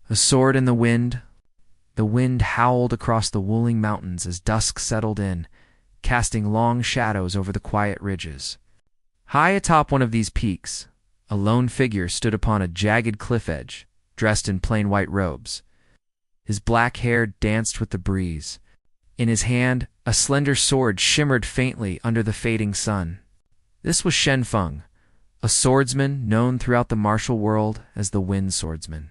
A sword in the wind. The wind howled across the wooling mountains as dusk settled in, casting long shadows over the quiet ridges. High atop one of these peaks, a lone figure stood upon a jagged cliff edge, dressed in plain white robes. His black hair danced with the breeze. In his hand, a slender sword shimmered faintly under the fading sun. This was Shen Feng, a swordsman known throughout the martial world as the Wind Swordsman.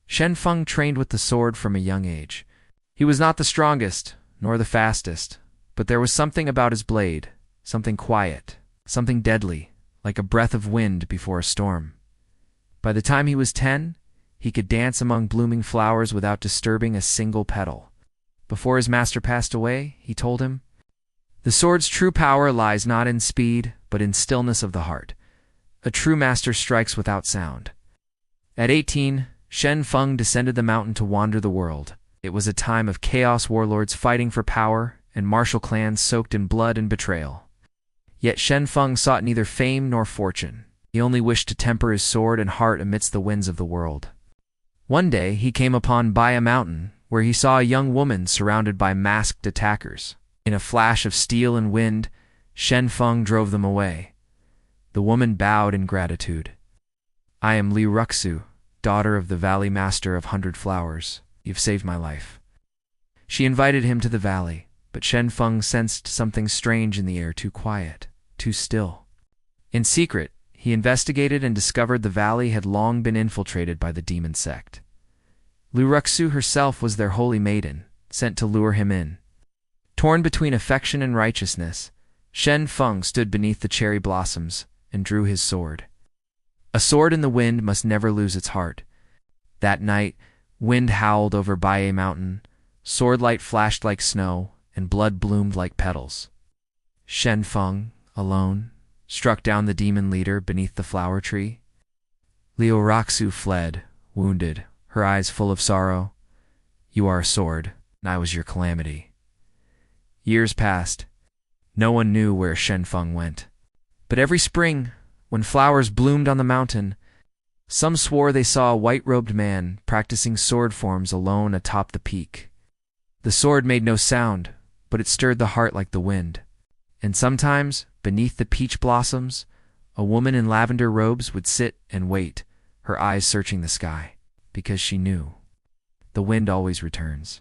Shen Feng trained with the sword from a young age. He was not the strongest, nor the fastest, but there was something about his blade, something quiet, something deadly, like a breath of wind before a storm. By the time he was 10, he could dance among blooming flowers without disturbing a single petal. Before his master passed away, he told him, "The sword's true power lies not in speed, but in stillness of the heart. A true master strikes without sound." At 18, Shen Feng descended the mountain to wander the world. It was a time of chaos, warlords fighting for power, and martial clans soaked in blood and betrayal. Yet Shen Feng sought neither fame nor fortune. He only wished to temper his sword and heart amidst the winds of the world. One day he came upon Baya Mountain, where he saw a young woman surrounded by masked attackers. In a flash of steel and wind, Shen Feng drove them away. The woman bowed in gratitude. "I am Arts-Wuxia, daughter of the Valley Master of 100 Flowers. You've saved my life." She invited him to the valley, but Shen Feng sensed something strange in the air, too quiet, too still. In secret, he investigated and discovered the valley had long been infiltrated by the demon sect. Arts-Wuxia herself was their holy maiden, sent to lure him in. Torn between affection and righteousness, Shen Feng stood beneath the cherry blossoms and drew his sword. A sword in the wind must never lose its heart. That night, wind howled over Baya Mountain, swordlight flashed like snow, and blood bloomed like petals. Shen Feng, alone, struck down the demon leader beneath the flower tree. Arts-Wuxia fled, wounded, her eyes full of sorrow. "You are a sword, and I was your calamity." Years passed. No one knew where Shen Feng went. But every spring, when flowers bloomed on the mountain, some swore they saw a white-robed man practicing sword forms alone atop the peak. The sword made no sound, but it stirred the heart like the wind. And sometimes, beneath the peach blossoms, a woman in lavender robes would sit and wait, her eyes searching the sky, because she knew the wind always returns.